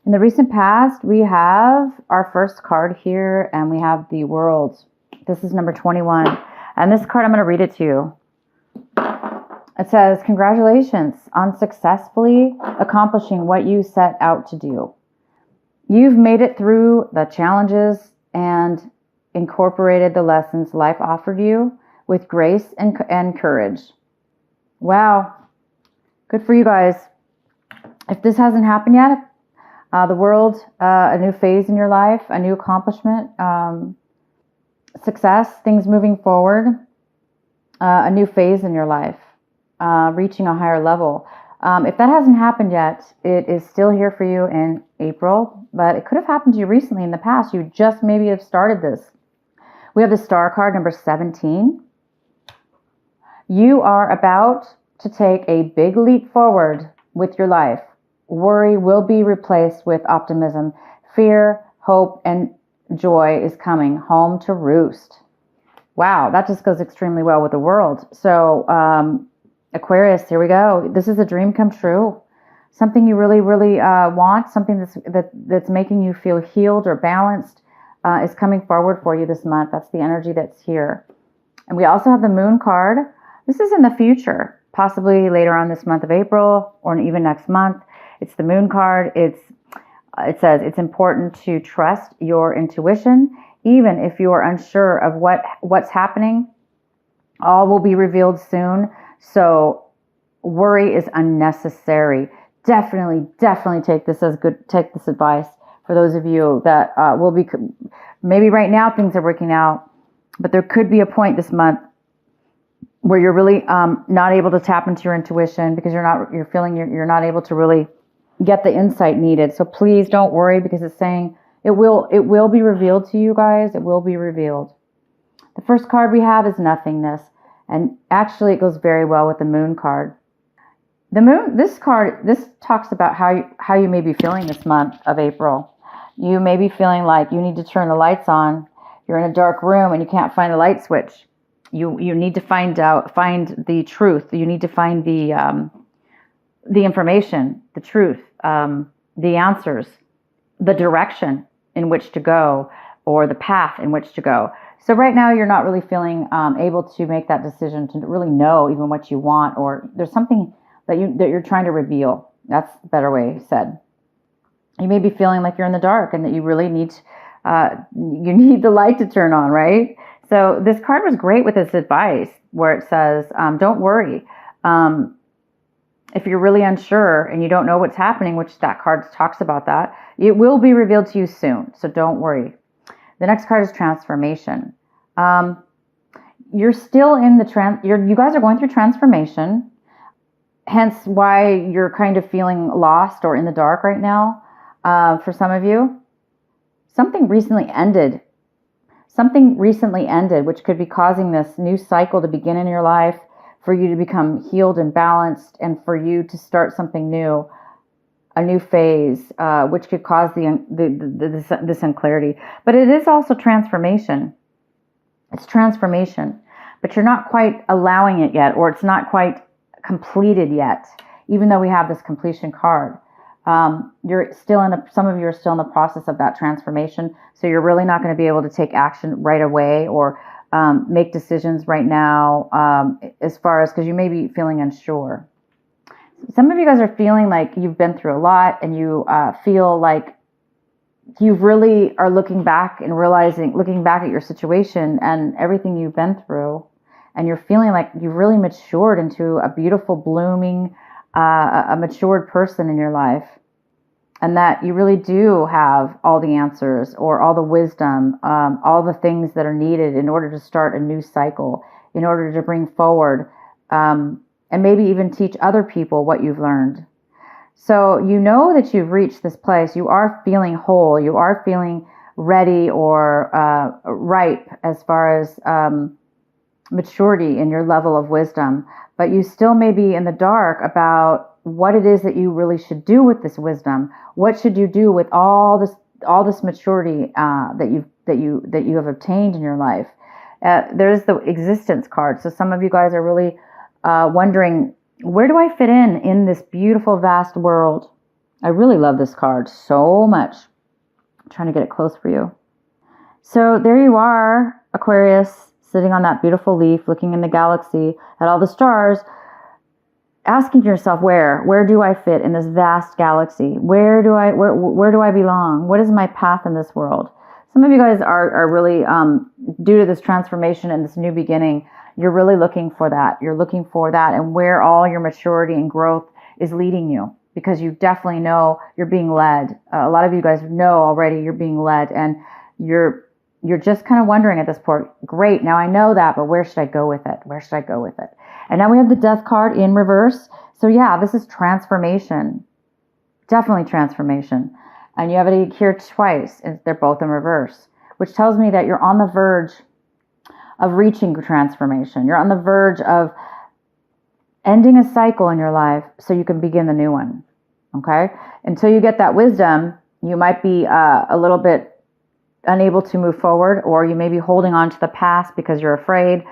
In the recent past, we have our first card here, and we have the World. This is number 21. And this card, I'm going to read it to you. It says, congratulations on successfully accomplishing what you set out to do. You've made it through the challenges and incorporated the lessons life offered you with grace and courage. Wow. Good for you guys. If this hasn't happened yet, the World, a new phase in your life, a new accomplishment, success, things moving forward, a new phase in your life, reaching a higher level. If that hasn't happened yet, it is still here for you in April, but it could have happened to you recently in the past. You just maybe have started this. We have the Star card, number 17. You are about to take a big leap forward with your life. Worry will be replaced with optimism. Fear, hope, and joy is coming home to roost. Wow, that just goes extremely well with the World. So, Aquarius, here we go. This is a dream come true. Something you really, really want, something that's making you feel healed or balanced is coming forward for you this month. That's the energy that's here. And we also have the Moon card. This is in the future, possibly later on this month of April or even next month. It's the Moon card. It says it's important to trust your intuition, even if you are unsure of what's happening. All will be revealed soon. So worry is unnecessary. Definitely take this advice for those of you that will be, maybe right now things are working out, but there could be a point this month where you're really not able to tap into your intuition because you're feeling you're not able to really get the insight needed. So please don't worry, because it's saying it will be revealed to you guys. It will be revealed. The first card we have is nothingness. And actually, it goes very well with the Moon card. The Moon, this talks about how you may be feeling this month of April. You may be feeling like you need to turn the lights on. You're in a dark room and you can't find a light switch. You need to find the truth. You need to find the information, the truth, the answers, the direction in which to go, or the path in which to go. So right now you're not really feeling able to make that decision to really know even what you want, or there's something that you're trying to reveal. That's a better way said. You may be feeling like you're in the dark and that you really need the light to turn on, right? So this card was great with this advice where it says, don't worry. If you're really unsure and you don't know what's happening, which that card talks about that, it will be revealed to you soon. So don't worry. The next card is transformation. You're still in you guys are going through transformation, hence why you're kind of feeling lost or in the dark right now. For some of you, something recently ended, which could be causing this new cycle to begin in your life, for you to become healed and balanced, and for you to start something new, a new phase, which could cause this unclarity. But it is also transformation. It's transformation, but you're not quite allowing it yet, or it's not quite completed yet, even though we have this completion card. Some of you are still in the process of that transformation, so you're really not going to be able to take action right away or make decisions right now, because you may be feeling unsure. Some of you guys are feeling like you've been through a lot, and you feel like you really are looking back at your situation and everything you've been through, and you're feeling like you've really matured into a beautiful, blooming, a matured person in your life, and that you really do have all the answers or all the wisdom, all the things that are needed in order to start a new cycle, in order to bring forward, and maybe even teach other people what you've learned. So you know that you've reached this place. You are feeling whole. You are feeling ready or ripe as far as maturity in your level of wisdom. But you still may be in the dark about what it is that you really should do with this wisdom. What should you do with all this maturity that you have obtained in your life? There's the existence card. So some of you guys are really wondering, where do I fit in this beautiful, vast world? I really love this card so much. I'm trying to get it close for you. So there you are, Aquarius, sitting on that beautiful leaf, looking in the galaxy at all the stars, asking yourself, where do I fit in this vast galaxy? Where do I belong? What is my path in this world? Some of you guys are really, due to this transformation and this new beginning, you're really looking for that. You're looking for that and where all your maturity and growth is leading you, because you definitely know you're being led. A lot of you guys know already you're being led, and you're just kind of wondering at this point, great, now I know that, but where should I go with it? Where should I go with it? And now we have the Death card in reverse. So yeah, this is transformation. Definitely transformation. And you have it here twice. They're both in reverse, which tells me that you're on the verge of reaching transformation. You're on the verge of ending a cycle in your life so you can begin the new one. Okay? Until you get that wisdom, you might be a little bit unable to move forward, or you may be holding on to the past because you're afraid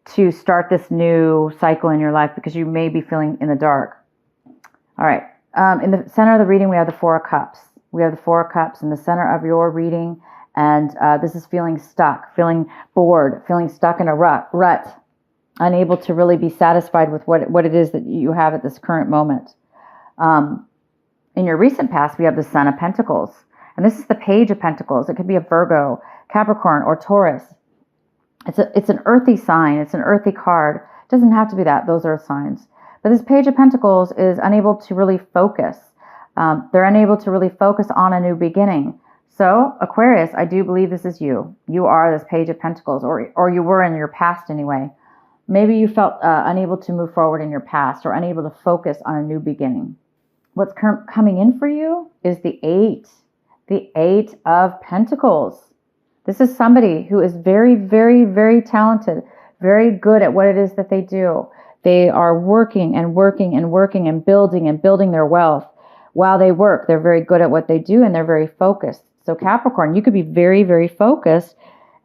to start this new cycle in your life because you may be feeling in the dark. All right. In the center of the reading, we have the Four of Cups. We have the Four of Cups in the center of your reading. And this is feeling stuck, feeling bored, feeling stuck in a rut, unable to really be satisfied with what it is that you have at this current moment. In your recent past, we have the Sun of Pentacles. And this is the Page of Pentacles. It could be a Virgo, Capricorn, or Taurus. It's an earthy sign. It's an earthy card. It doesn't have to be that. Those are signs. But this Page of Pentacles is unable to really focus. They're unable to really focus on a new beginning. So, Aquarius, I do believe this is you. You are this Page of Pentacles, or you were in your past anyway. Maybe you felt unable to move forward in your past, or unable to focus on a new beginning. What's coming in for you is the Eight of Pentacles. This is somebody who is very, very, very talented, very good at what it is that they do. They are working and working and working and building their wealth. While they work, they're very good at what they do, and they're very focused. So Capricorn, you could be very, very focused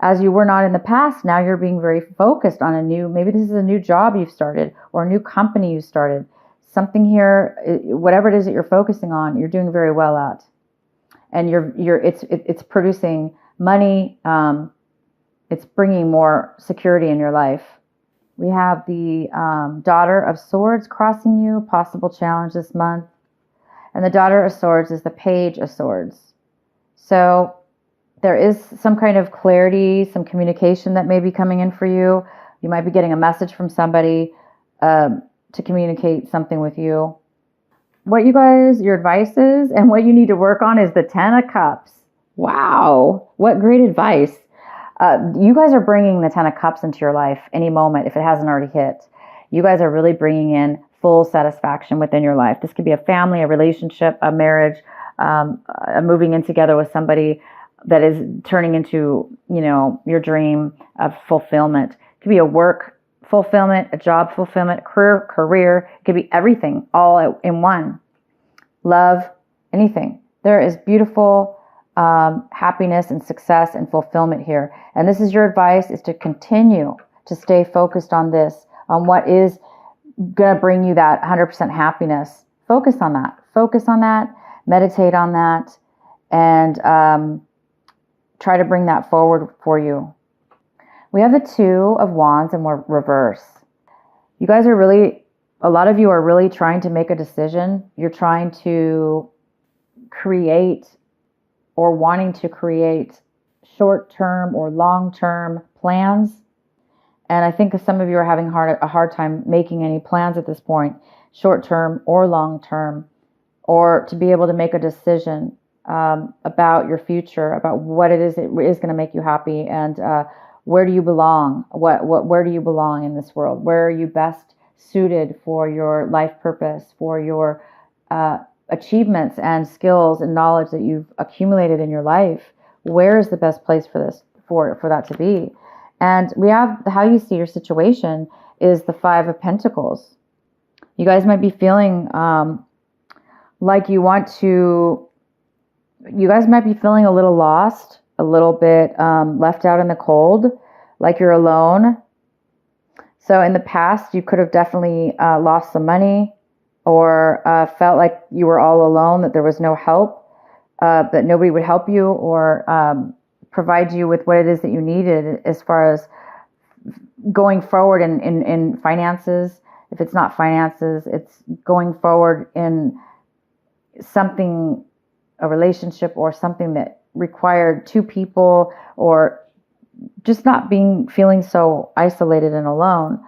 as you were not in the past. Now you're being very focused on maybe this is a new job you've started, or a new company you started. Something here, whatever it is that you're focusing on, you're doing very well at. And it's producing money. It's bringing more security in your life. We have the Daughter of Swords crossing you, possible challenge this month. And the Daughter of Swords is the Page of Swords. So there is some kind of clarity, some communication that may be coming in for you. You might be getting a message from somebody to communicate something with you. What your advice is, and what you need to work on, is the Ten of Cups. Wow, what great advice. You guys are bringing the Ten of Cups into your life any moment if it hasn't already hit. You guys are really bringing in full satisfaction within your life. This could be a family, a relationship, a marriage, a moving in together with somebody that is turning into, your dream of fulfillment. It could be a work fulfillment, a job fulfillment, career. It could be everything all in one. Love, anything. There is beautiful happiness and success and fulfillment here. And this is your advice, is to continue to stay focused on this, on what is going to bring you that 100% happiness. Focus on that, meditate on that, and try to bring that forward for you. We have the Two of Wands in reverse. You guys are a lot of you are really trying to make a decision. You're trying to create, or wanting to create, short-term or long-term plans. And I think some of you are having a hard time making any plans at this point, short-term or long-term, or to be able to make a decision about your future, about what it is that is going to make you happy, and where do you belong? Where do you belong in this world? Where are you best suited for your life purpose, for your achievements and skills and knowledge that you've accumulated in your life? Where is the best place for that to be? And we have how you see your situation is the Five of Pentacles. You guys might be feeling like you guys might be feeling a little lost, a little bit left out in the cold, like you're alone. So in the past, you could have definitely lost some money, or felt like you were all alone, that there was no help, that nobody would help you or provide you with what it is that you needed as far as going forward in finances. If it's not finances, it's going forward in something, a relationship or something that required two people, or just not feeling so isolated and alone.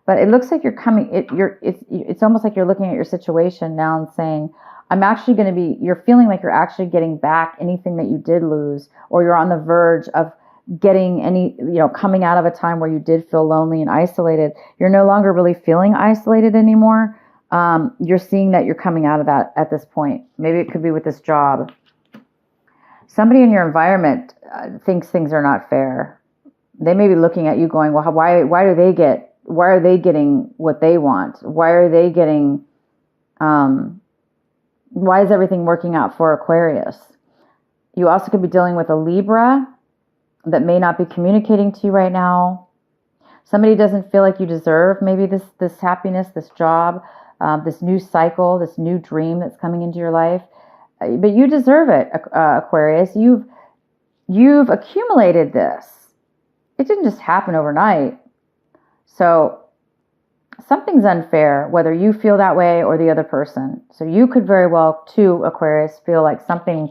But it looks like you're coming, it's almost like you're looking at your situation now and saying, you're feeling like you're actually getting back anything that you did lose, or you're on the verge of getting coming out of a time where you did feel lonely and isolated. You're no longer really feeling isolated anymore. You're seeing that you're coming out of that at this point. Maybe it could be with this job. Somebody in your environment thinks things are not fair. They may be looking at you going, well, why are they getting what they want? Why is everything working out for Aquarius? You also could be dealing with a Libra that may not be communicating to you right now. Somebody doesn't feel like you deserve maybe this happiness, this job, this new cycle, this new dream that's coming into your life. But you deserve it, Aquarius. You've accumulated this. It didn't just happen overnight. So something's unfair, whether you feel that way or the other person. So you could very well, too, Aquarius, feel like something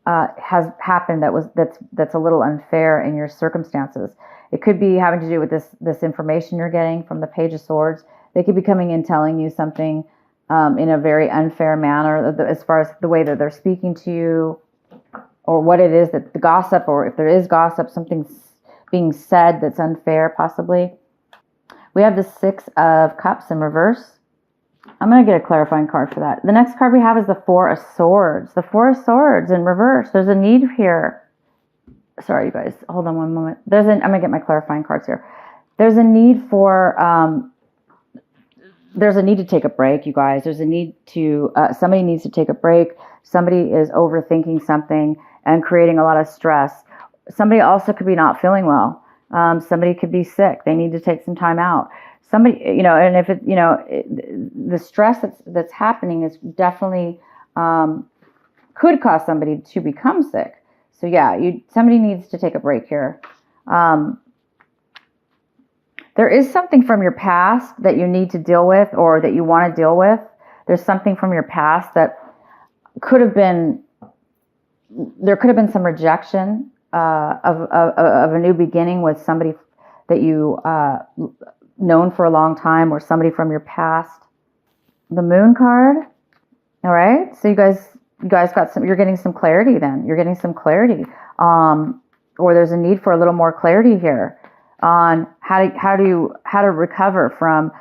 has happened that's a little unfair in your circumstances. It could be having to do with this information you're getting from the Page of Swords. They could be coming in telling you something in a very unfair manner, as far as the way that they're speaking to you, or what it is that the gossip, or if there is gossip, something's being said that's unfair, possibly. We have the Six of Cups in reverse. I'm going to get a clarifying card for that. The next card we have is the Four of Swords. The Four of Swords in reverse. There's a need here. Sorry, you guys. Hold on one moment. I'm going to get my clarifying cards here. There's a need to take a break, you guys. There's a need to, somebody needs to take a break. Somebody is overthinking something and creating a lot of stress. Somebody also could be not feeling well. Somebody could be sick. They need to take some time out. Somebody, and if the stress that's happening is definitely could cause somebody to become sick. So yeah, somebody needs to take a break here. There is something from your past that you need to deal with, or that you want to deal with. There's something from your past that there could have been some rejection of a new beginning with somebody that you known for a long time, or somebody from your past. The Moon card. All right. So you guys you're getting some clarity then. You're getting some clarity. Or there's a need for a little more clarity here on how to recover from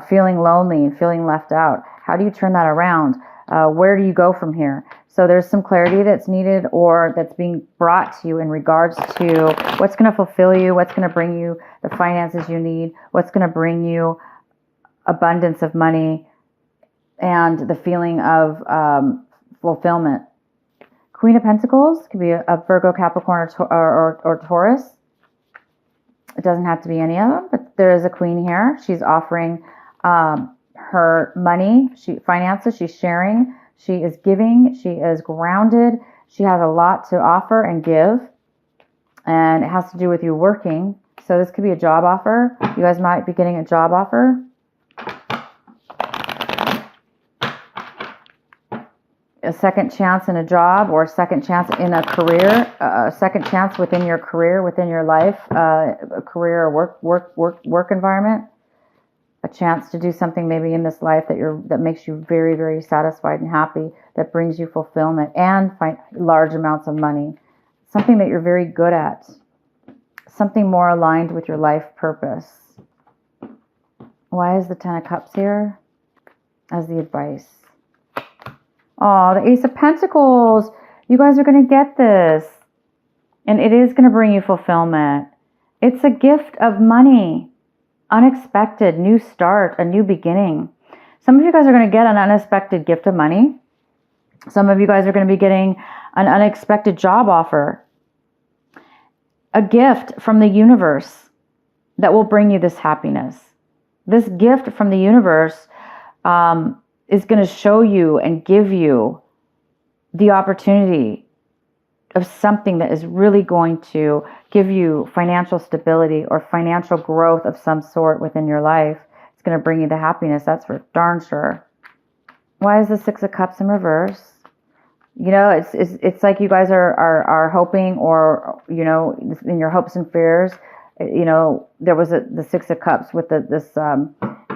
feeling lonely and feeling left out. How do you turn that around? Where do you go from here? So there's some clarity that's needed, or that's being brought to you in regards to what's going to fulfill you, what's going to bring you the finances you need, what's going to bring you abundance of money and the feeling of fulfillment. Queen of Pentacles could be a Virgo, Capricorn, or Taurus. It doesn't have to be any of them, but there is a queen here. She's offering her money, finances, she's sharing, she is giving, she is grounded, she has a lot to offer and give, and it has to do with you working. So this could be a job offer. You guys might be getting a job offer. A second chance in a job, or a second chance in a career, a second chance within your career, within your life, a career or work environment. A chance to do something maybe in this life that makes you very, very satisfied and happy, that brings you fulfillment and large amounts of money. Something that you're very good at. Something more aligned with your life purpose. Why is the Ten of Cups here as the advice? Oh, the Ace of Pentacles. You guys are going to get this. And it is going to bring you fulfillment. It's a gift of money. Unexpected, new start, a new beginning. Some of you guys are going to get an unexpected gift of money. Some of you guys are going to be getting an unexpected job offer. A gift from the universe that will bring you this happiness. This gift from the universe is going to show you and give you the opportunity of something that is really going to give you financial stability or financial growth of some sort within your life. It's going to bring you the happiness, that's for darn sure. Why is the Six of Cups in reverse? You know, it's like you guys are hoping, or, you know, in your hopes and fears, you know, there was the Six of Cups with this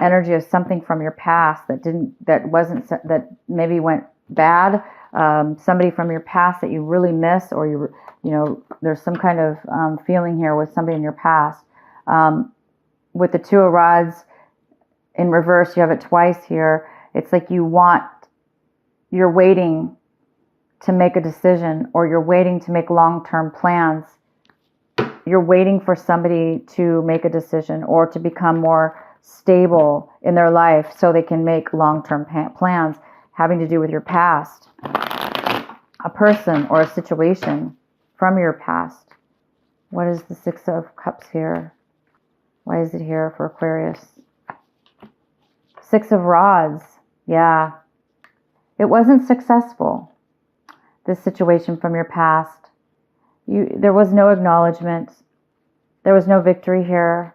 energy of something from your past that maybe went bad. Somebody from your past that you really miss, or you know, there's some kind of feeling here with somebody in your past. With the Two of Rods in reverse, you have it twice here. It's like you're waiting to make a decision, or you're waiting to make long-term plans. You're waiting for somebody to make a decision or to become more stable in their life so they can make long-term plans having to do with your past. A person or a situation from your past. What is the Six of Cups here? Why is it here for Aquarius? Six of Rods. Yeah. It wasn't successful. This situation from your past. There was no acknowledgement. There was no victory here.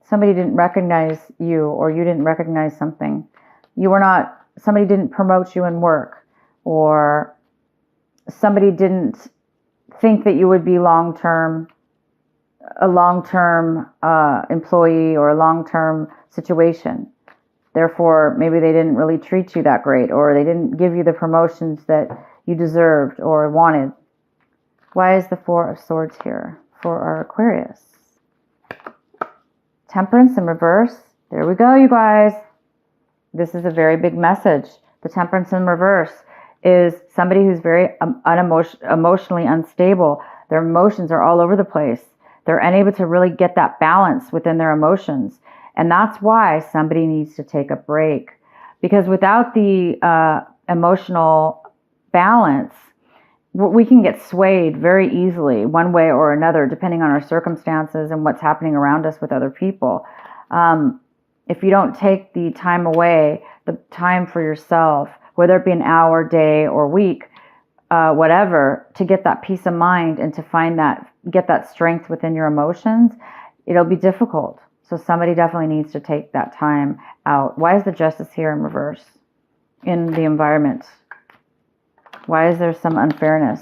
Somebody didn't recognize you, or you didn't recognize something. Somebody didn't promote you in work, or somebody didn't think that you would be a long-term employee or a long-term situation. Therefore, maybe they didn't really treat you that great, or they didn't give you the promotions that you deserved or wanted. Why is the Four of Swords here for our Aquarius? Temperance in reverse. There we go, you guys. This is a very big message. The Temperance in reverse is somebody who's very emotionally unstable. Their emotions are all over the place. They're unable to really get that balance within their emotions. And that's why somebody needs to take a break. Because without the emotional balance, we can get swayed very easily one way or another, depending on our circumstances and what's happening around us with other people. If you don't take the time away, the time for yourself, whether it be an hour, day, or week, whatever, to get that peace of mind and to get that strength within your emotions, it'll be difficult. So somebody definitely needs to take that time out. Why is the Justice here in reverse in the environment? Why is there some unfairness?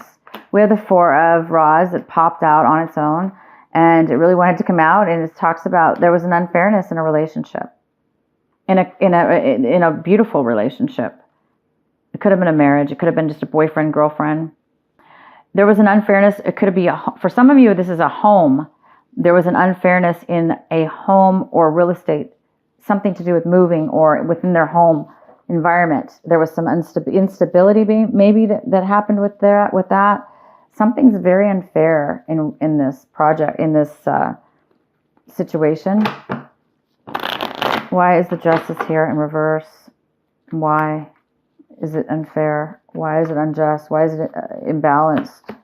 We have the Four of Rods that popped out on its own, and it really wanted to come out, and it talks about there was an unfairness in a relationship, in a beautiful relationship. It could have been a marriage. It could have been just a boyfriend, girlfriend. There was an unfairness. It could be for some of you, this is a home. There was an unfairness in a home or real estate, something to do with moving or within their home environment. There was some instability maybe that happened with that. Something's very unfair in this project, in this situation. Why is the Justice here in reverse? Why is it unfair? Why is it unjust? Why is it imbalanced?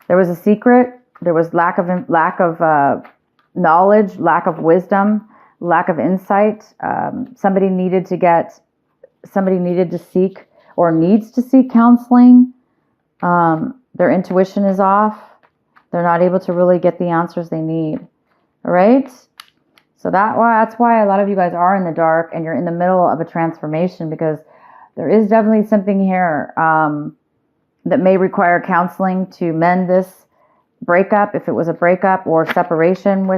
There was a secret. There was lack of knowledge, lack of wisdom, lack of insight. Somebody needed to seek or needs to seek counseling. Their intuition is off. They're not able to really get the answers they need. All right? So that's why a lot of you guys are in the dark and you're in the middle of a transformation, because there is definitely something here that may require counseling to mend this breakup, if it was a breakup, or separation.